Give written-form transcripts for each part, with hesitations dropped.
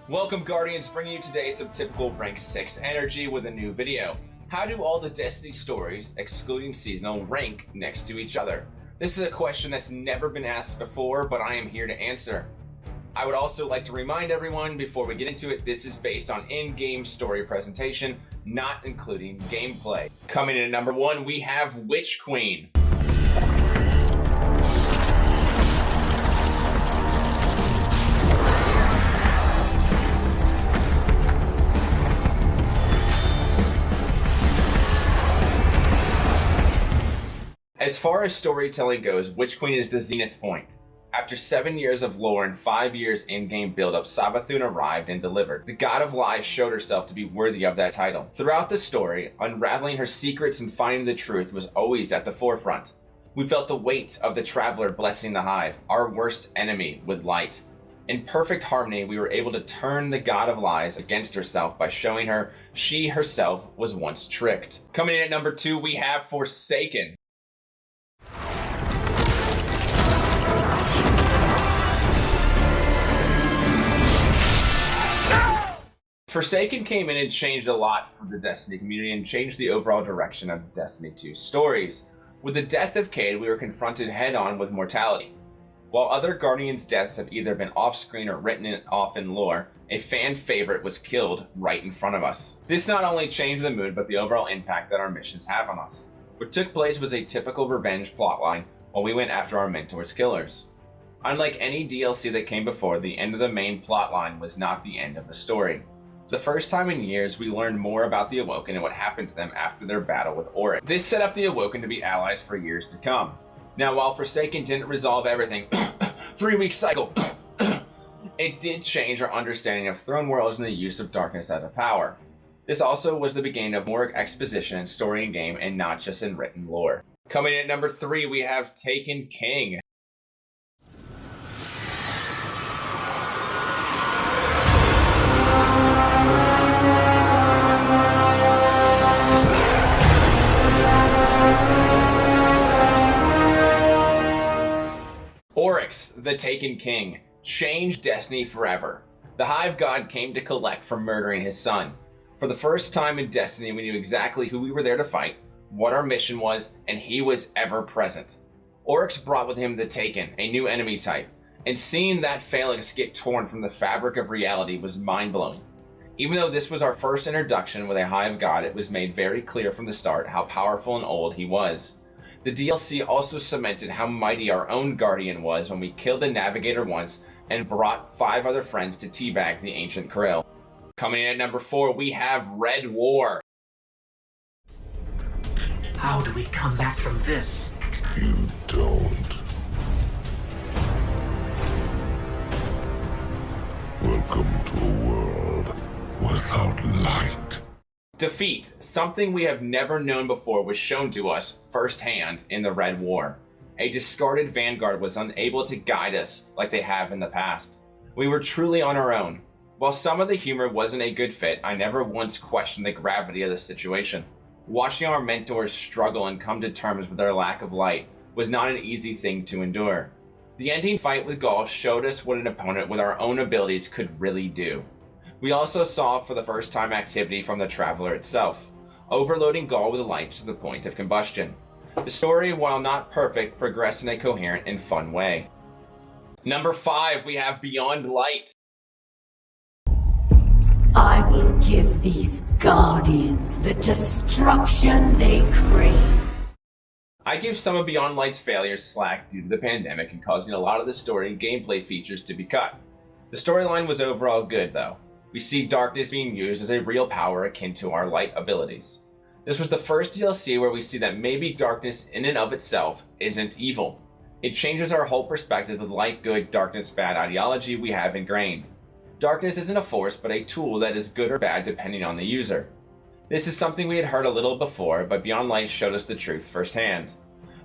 Welcome Guardians, bringing you today some typical rank 6 energy with a new video. How do all the Destiny stories, excluding seasonal, rank next to each other? This is a question that's never been asked before, but I am here to answer. I would also like to remind everyone before we get into it, this is based on in-game story presentation, not including gameplay. Coming in at number 1, we have Witch Queen. As far as storytelling goes, Witch Queen is the zenith point. After 7 years of lore and 5 years in-game build-up, Savathun arrived and delivered. The God of Lies showed herself to be worthy of that title. Throughout the story, unraveling her secrets and finding the truth was always at the forefront. We felt the weight of the Traveler blessing the Hive, our worst enemy, with light. In perfect harmony, we were able to turn the God of Lies against herself by showing her she herself was once tricked. Coming in at number 2, we have Forsaken. Forsaken came in and changed a lot for the Destiny community and changed the overall direction of Destiny 2 stories. With the death of Cayde, we were confronted head-on with mortality. While other Guardians' deaths have either been off-screen or written off in lore, a fan favorite was killed right in front of us. This not only changed the mood, but the overall impact that our missions have on us. What took place was a typical revenge plotline while we went after our mentor's killers. Unlike any DLC that came before, the end of the main plotline was not the end of the story. For the first time in years, we learned more about the Awoken and what happened to them after their battle with Oryx. This set up the Awoken to be allies for years to come. Now, while Forsaken didn't resolve everything, 3-week cycle, it did change our understanding of Throne Worlds and the use of darkness as a power. This also was the beginning of more exposition and story in game and not just in written lore. Coming in at number 3, we have Taken King. Oryx, the Taken King, changed Destiny forever. The Hive God came to collect for murdering his son. For the first time in Destiny, we knew exactly who we were there to fight, what our mission was, and he was ever present. Oryx brought with him the Taken, a new enemy type, and seeing that phalanx get torn from the fabric of reality was mind-blowing. Even though this was our first introduction with a Hive God, it was made very clear from the start how powerful and old he was. The DLC also cemented how mighty our own Guardian was when we killed the Navigator once and brought 5 other friends to teabag the ancient Krill. Coming in at number 4, we have Red War. How do we come back from this? You don't. Welcome to a world without light. Defeat, something we have never known before, was shown to us firsthand in the Red War. A discarded vanguard was unable to guide us like they have in the past. We were truly on our own. While some of the humor wasn't a good fit, I never once questioned the gravity of the situation. Watching our mentors struggle and come to terms with their lack of light was not an easy thing to endure. The ending fight with Gaul showed us what an opponent with our own abilities could really do. We also saw for the first time activity from the Traveler itself, overloading Gaul with light to the point of combustion. The story, while not perfect, progressed in a coherent and fun way. Number 5, we have Beyond Light. I will give these Guardians the destruction they crave. I give some of Beyond Light's failures slack due to the pandemic and causing a lot of the story and gameplay features to be cut. The storyline was overall good though. We see darkness being used as a real power akin to our light abilities. This was the first DLC where we see that maybe darkness in and of itself isn't evil. It changes our whole perspective of light good, darkness bad ideology we have ingrained. Darkness isn't a force but a tool that is good or bad depending on the user. This is something we had heard a little before, but Beyond Light showed us the truth firsthand.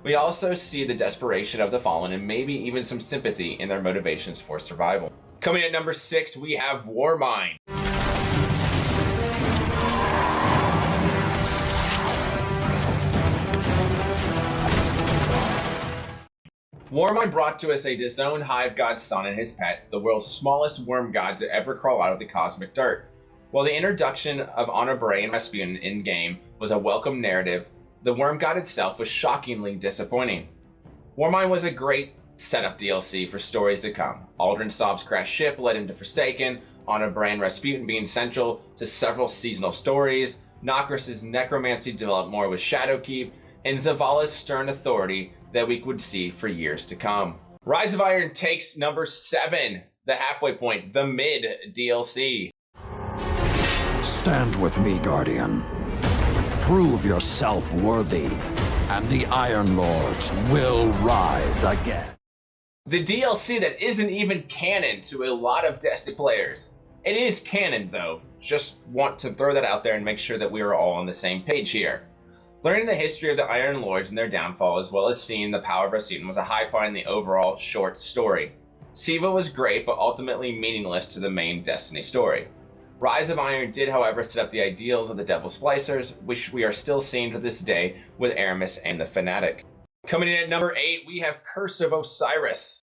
We also see the desperation of the fallen and maybe even some sympathy in their motivations for survival. Coming at number 6, we have WARMIND. WARMIND brought to us a disowned hive god's son and his pet, the world's smallest worm god to ever crawl out of the cosmic dirt. While the introduction of Honor Bray and Rasputin in-game was a welcome narrative, the worm god itself was shockingly disappointing. WARMIND was a great setup DLC for stories to come. Aldrin Sov's crashed ship led into Forsaken, Honor Bray and Rasputin being central to several seasonal stories, Nokris' necromancy developed more with Shadowkeep, and Zavala's stern authority that we would see for years to come. Rise of Iron takes number 7, the halfway point, the mid DLC. Stand with me, Guardian. Prove yourself worthy, and the Iron Lords will rise again. The DLC that isn't even canon to a lot of Destiny players. It is canon though, just want to throw that out there and make sure that we are all on the same page here. Learning the history of the Iron Lords and their downfall, as well as seeing the power of Rasputin, was a high point in the overall short story. Siva was great, but ultimately meaningless to the main Destiny story. Rise of Iron did, however, set up the ideals of the Devil Splicers, which we are still seeing to this day with Aramis and the Fanatic. Coming in at number 8, we have Curse of Osiris.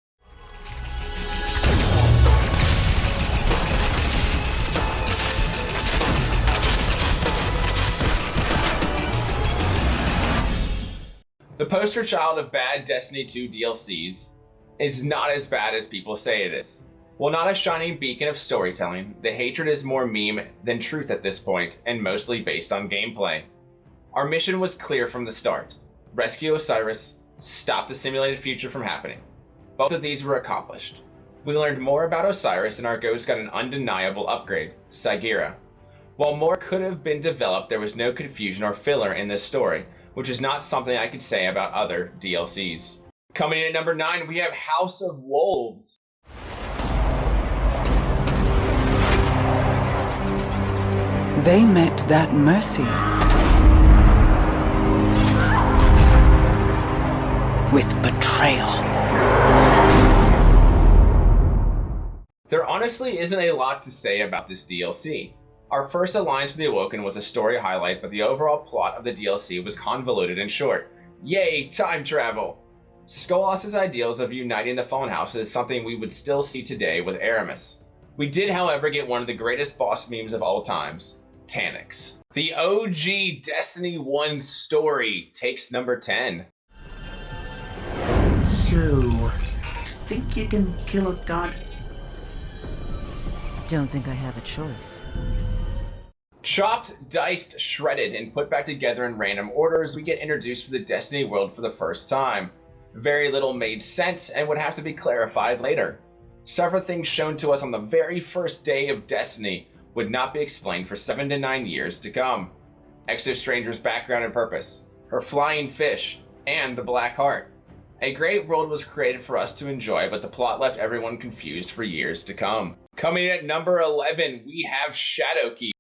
The poster child of bad Destiny 2 DLCs is not as bad as people say it is. While not a shining beacon of storytelling, the hatred is more meme than truth at this point, and mostly based on gameplay. Our mission was clear from the start. Rescue Osiris, stop the simulated future from happening. Both of these were accomplished. We learned more about Osiris, and our ghost got an undeniable upgrade, Sagira. While more could have been developed, there was no confusion or filler in this story, which is not something I could say about other DLCs. Coming in at number 9, we have House of Wolves. They met that mercy with betrayal. There honestly isn't a lot to say about this DLC. Our first alliance with the Awoken was a story highlight, but the overall plot of the DLC was convoluted and short. Yay, time travel! Skolas's ideals of uniting the Fallen House is something we would still see today with Aramis. We did, however, get one of the greatest boss memes of all times, Taniks. The OG Destiny 1 story takes number 10. So, think you can kill a god? Don't think I have a choice. Chopped, diced, shredded, and put back together in random orders, we get introduced to the Destiny world for the first time. Very little made sense and would have to be clarified later. Several things shown to us on the very first day of Destiny would not be explained for 7 to 9 years to come. Exostranger's background and purpose, her flying fish, and the Black Heart. A great world was created for us to enjoy, but the plot left everyone confused for years to come. Coming in at number 11, we have Shadowkeep.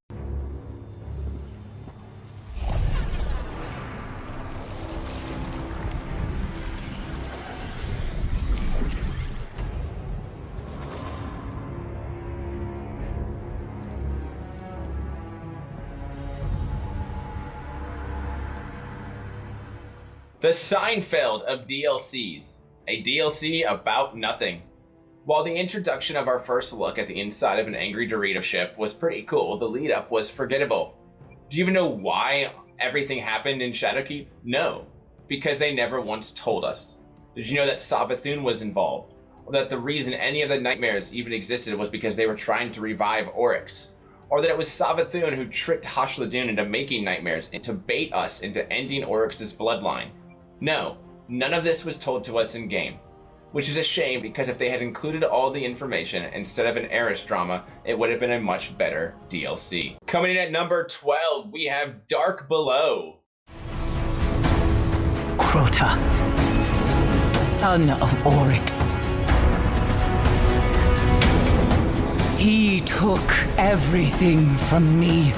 The Seinfeld of DLCs, a DLC about nothing. While the introduction of our first look at the inside of an angry Dorito ship was pretty cool, the lead up was forgettable. Do you even know why everything happened in Shadowkeep? No, because they never once told us. Did you know that Savathun was involved? Or that the reason any of the nightmares even existed was because they were trying to revive Oryx? Or that it was Savathun who tricked Hashladun into making nightmares and to bait us into ending Oryx's bloodline? No, none of this was told to us in game, which is a shame because if they had included all the information instead of an Eris drama, it would have been a much better DLC. Coming in at number 12, we have Dark Below. Crota, son of Oryx. He took everything from me.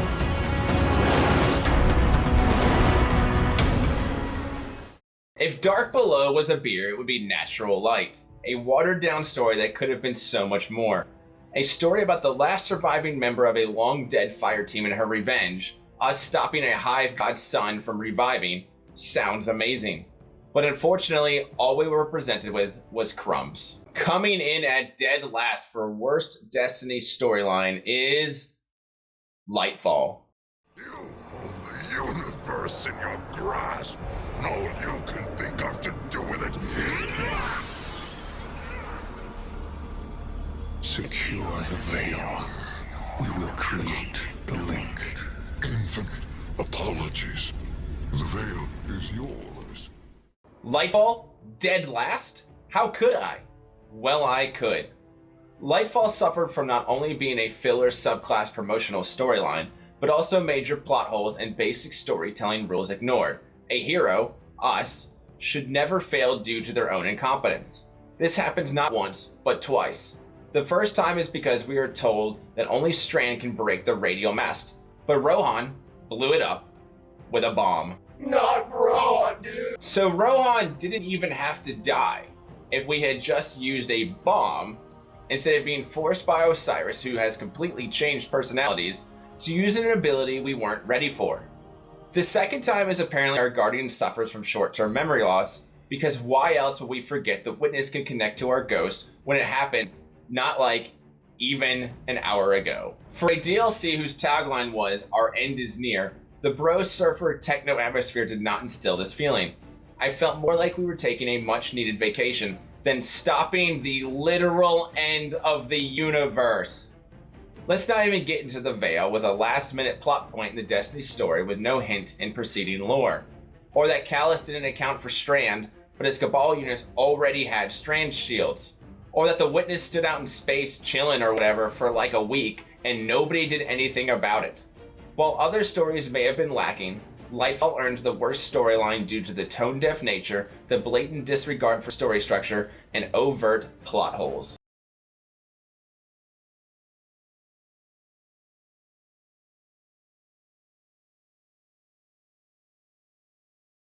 If Dark Below was a beer, it would be Natural Light. A watered-down story that could have been so much more. A story about the last surviving member of a long-dead fire team and her revenge, us stopping a hive god's son from reviving, sounds amazing. But unfortunately, all we were presented with was crumbs. Coming in at dead last for worst Destiny storyline is Lightfall. You hold the universe in your grasp, and all you can think of to do with it is secure the veil. We will create the link. Infinite apologies. The veil is yours. Lightfall? Dead last? How could I? Well, I could. Lightfall suffered from not only being a filler subclass promotional storyline, but also major plot holes and basic storytelling rules ignored. A hero, us, should never fail due to their own incompetence. This happens not once, but twice. The first time is because we are told that only Strand can break the radial mast, but Rohan blew it up with a bomb. Not Rohan, dude! So Rohan didn't even have to die if we had just used a bomb instead of being forced by OSIRIS, who has completely changed personalities, to use an ability we weren't ready for. The second time is apparently our Guardian suffers from short-term memory loss, because why else would we forget the Witness can connect to our ghost when it happened not like even an hour ago? For a DLC whose tagline was, "Our end is near," the bro surfer techno atmosphere did not instill this feeling. I felt more like we were taking a much needed vacation than stopping the literal end of the universe. Let's not even get into the Veil was a last minute plot point in the Destiny story with no hint in preceding lore. Or that Callus didn't account for Strand, but his Cabal units already had Strand shields. Or that the Witness stood out in space chilling or whatever for like a week and nobody did anything about it. While other stories may have been lacking, Lightfall earns the worst storyline due to the tone-deaf nature, the blatant disregard for story structure, and overt plot holes.